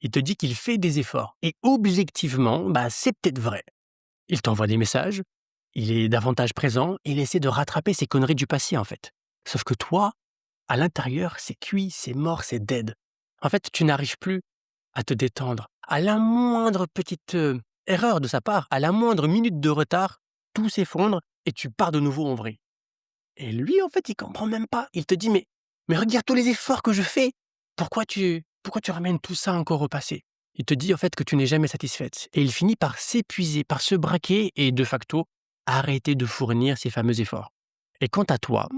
Il te dit qu'il fait des efforts. Et objectivement, c'est peut-être vrai. Il t'envoie des messages, il est davantage présent, il essaie de rattraper ses conneries du passé, en fait. Sauf que toi, à l'intérieur, c'est cuit, c'est mort, c'est dead. En fait, tu n'arrives plus à te détendre. À la moindre petite erreur de sa part, à la moindre minute de retard, tout s'effondre et tu pars de nouveau en vrille. Et lui, en fait, il comprend même pas. Il te dit: «Mais regarde tous les efforts que je fais. Pourquoi tu ramènes tout ça encore au passé?» Il te dit, en fait, que tu n'es jamais satisfaite et il finit par s'épuiser, par se braquer et de facto, arrêter de fournir ces fameux efforts. Et quant à toi,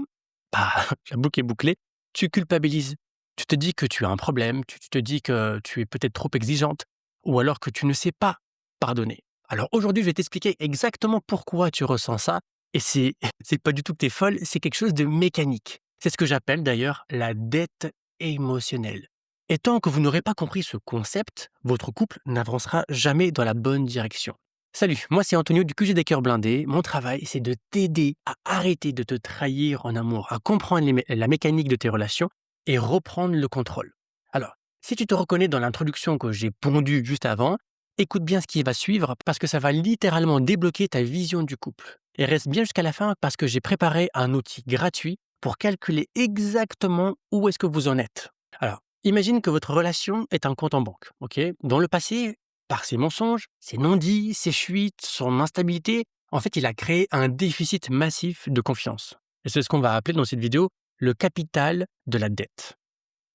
bah, la boucle est bouclée, tu culpabilises. Tu te dis que tu as un problème, tu te dis que tu es peut-être trop exigeante ou alors que tu ne sais pas pardonner. Alors aujourd'hui, je vais t'expliquer exactement pourquoi tu ressens ça et c'est pas du tout que tu es folle, c'est quelque chose de mécanique. C'est ce que j'appelle d'ailleurs la dette émotionnelle. Et tant que vous n'aurez pas compris ce concept, votre couple n'avancera jamais dans la bonne direction. Salut, moi c'est Antonio du QG des cœurs blindés. Mon travail, c'est de t'aider à arrêter de te trahir en amour, à comprendre la mécanique de tes relations et reprendre le contrôle. Alors, si tu te reconnais dans l'introduction que j'ai pondue juste avant, écoute bien ce qui va suivre parce que ça va littéralement débloquer ta vision du couple. Et reste bien jusqu'à la fin parce que j'ai préparé un outil gratuit pour calculer exactement où est-ce que vous en êtes. Alors, imagine que votre relation est un compte en banque, ok? Dans le passé, par ses mensonges, ses non-dits, ses fuites, son instabilité, en fait, il a créé un déficit massif de confiance. Et c'est ce qu'on va appeler dans cette vidéo le capital de la dette.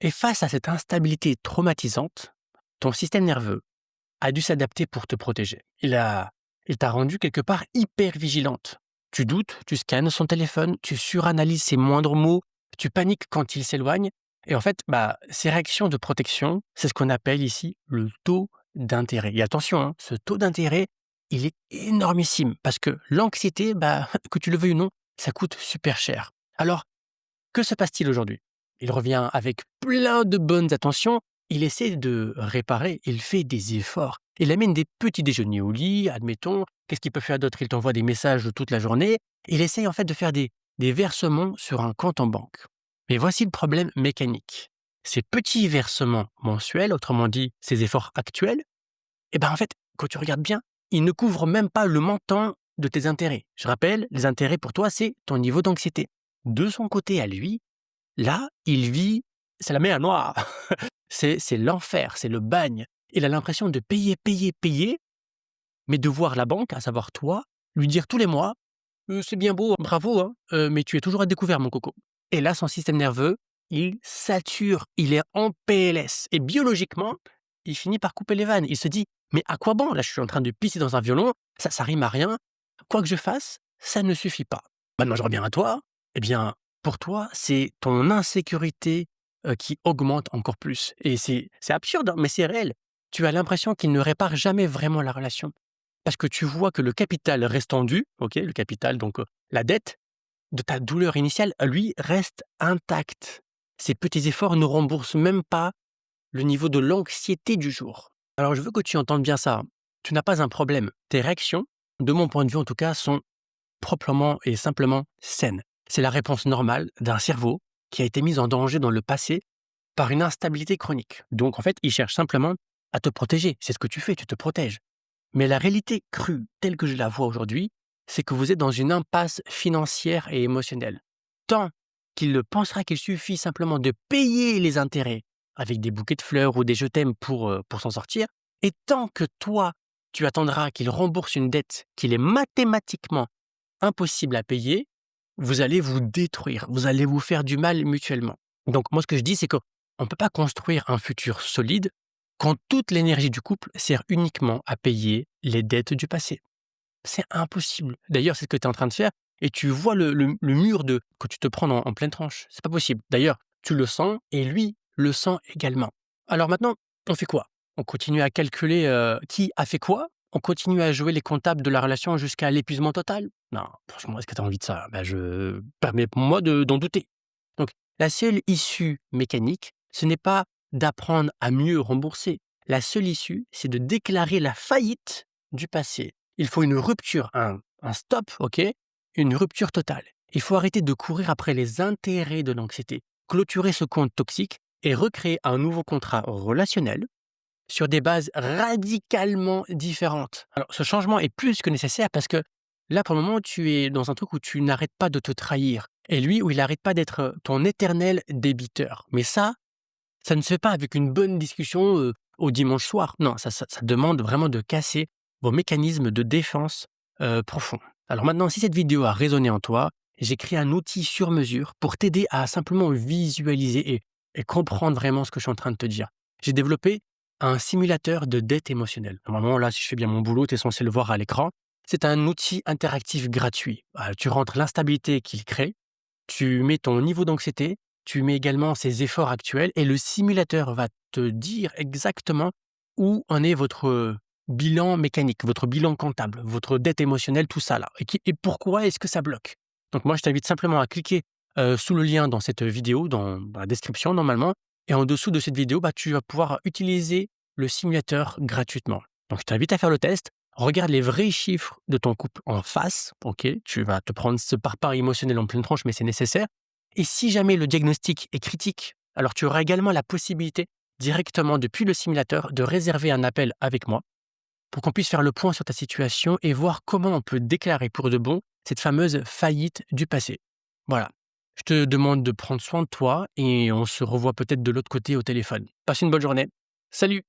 Et face à cette instabilité traumatisante, ton système nerveux a dû s'adapter pour te protéger. Il t'a rendu quelque part hyper vigilante. Tu doutes, tu scannes son téléphone, tu suranalyses ses moindres mots, tu paniques quand il s'éloigne. Et en fait, ces réactions de protection, c'est ce qu'on appelle ici le taux d'intérêt. Et attention, hein, ce taux d'intérêt, il est énormissime parce que l'anxiété, que tu le veuilles ou non, ça coûte super cher. Alors, que se passe-t-il aujourd'hui? Il revient avec plein de bonnes attentions, il essaie de réparer, il fait des efforts. Il amène des petits déjeuners au lit, admettons. Qu'est-ce qu'il peut faire d'autre? Il t'envoie des messages toute la journée. Il essaye en fait de faire des versements sur un compte en banque. Mais voici le problème mécanique. Ces petits versements mensuels, autrement dit ces efforts actuels, en fait, quand tu regardes bien, ils ne couvrent même pas le montant de tes intérêts. Je rappelle, les intérêts pour toi, c'est ton niveau d'anxiété. De son côté à lui, là, il vit, c'est la mer Noire. C'est l'enfer, c'est le bagne. Il a l'impression de payer, payer, payer, mais de voir la banque, à savoir toi, lui dire tous les mois: C'est bien beau, bravo, hein, mais tu es toujours à découvert, mon coco». Et là, son système nerveux, il sature, il est en PLS et biologiquement, il finit par couper les vannes. Il se dit: «Mais à quoi bon? Là, je suis en train de pisser dans un violon, ça rime à rien. Quoi que je fasse, ça ne suffit pas». Maintenant, je reviens à toi. Eh bien, pour toi, c'est ton insécurité, qui augmente encore plus et c'est absurde, hein, mais c'est réel. Tu as l'impression qu'il ne répare jamais vraiment la relation. Parce que tu vois que le capital restant dû, OK, le capital donc la dette de ta douleur initiale, lui, reste intact. Ces petits efforts ne remboursent même pas le niveau de l'anxiété du jour. Alors je veux que tu entendes bien ça, hein. Tu n'as pas un problème. Tes réactions, de mon point de vue en tout cas, sont proprement et simplement saines. C'est la réponse normale d'un cerveau qui a été mis en danger dans le passé par une instabilité chronique. Donc en fait, il cherche simplement à te protéger. C'est ce que tu fais, tu te protèges. Mais la réalité crue, telle que je la vois aujourd'hui, c'est que vous êtes dans une impasse financière et émotionnelle. Tant qu'il pensera qu'il suffit simplement de payer les intérêts avec des bouquets de fleurs ou des je t'aime pour s'en sortir, et tant que toi, tu attendras qu'il rembourse une dette qu'il est mathématiquement impossible à payer, vous allez vous détruire, vous allez vous faire du mal mutuellement. Donc moi ce que je dis, c'est qu'on ne peut pas construire un futur solide quand toute l'énergie du couple sert uniquement à payer les dettes du passé. C'est impossible. D'ailleurs, c'est ce que tu es en train de faire et tu vois le mur que tu te prends en pleine tranche. C'est pas possible. D'ailleurs, tu le sens et lui le sent également. Alors maintenant, on fait quoi? On continue à calculer qui a fait quoi? On continue à jouer les comptables de la relation jusqu'à l'épuisement total? Non, franchement, est-ce que tu as envie de ça? Je permets-moi d'en douter. Donc, la seule issue mécanique, ce n'est pas d'apprendre à mieux rembourser. La seule issue, c'est de déclarer la faillite du passé. Il faut une rupture, un stop, ok? Une rupture totale. Il faut arrêter de courir après les intérêts de l'anxiété, clôturer ce compte toxique et recréer un nouveau contrat relationnel sur des bases radicalement différentes. Alors, ce changement est plus que nécessaire parce que là, pour le moment, tu es dans un truc où tu n'arrêtes pas de te trahir et lui, où il n'arrête pas d'être ton éternel débiteur. Mais ça ne se fait pas avec une bonne discussion au dimanche soir. Non, ça demande vraiment de casser vos mécanismes de défense profonds. Alors maintenant, si cette vidéo a résonné en toi, j'ai créé un outil sur mesure pour t'aider à simplement visualiser et comprendre vraiment ce que je suis en train de te dire. J'ai développé un simulateur de dette émotionnelle. Normalement, là, si je fais bien mon boulot, tu es censé le voir à l'écran. C'est un outil interactif gratuit. Tu rentres l'instabilité qu'il crée, tu mets ton niveau d'anxiété, tu mets également ses efforts actuels et le simulateur va te dire exactement où en est votre bilan mécanique, votre bilan comptable, votre dette émotionnelle, tout ça là et pourquoi est-ce que ça bloque. Donc moi, je t'invite simplement à cliquer, sous le lien dans cette vidéo, dans la description normalement et en dessous de cette vidéo, tu vas pouvoir utiliser le simulateur gratuitement. Donc je t'invite à faire le test, regarde les vrais chiffres de ton couple en face, OK? Tu vas te prendre ce parpaing émotionnel en pleine tronche, mais c'est nécessaire et si jamais le diagnostic est critique, alors tu auras également la possibilité, directement depuis le simulateur, de réserver un appel avec moi pour qu'on puisse faire le point sur ta situation et voir comment on peut déclarer pour de bon cette fameuse faillite du passé. Voilà. Je te demande de prendre soin de toi et on se revoit peut-être de l'autre côté au téléphone. Passe une bonne journée. Salut!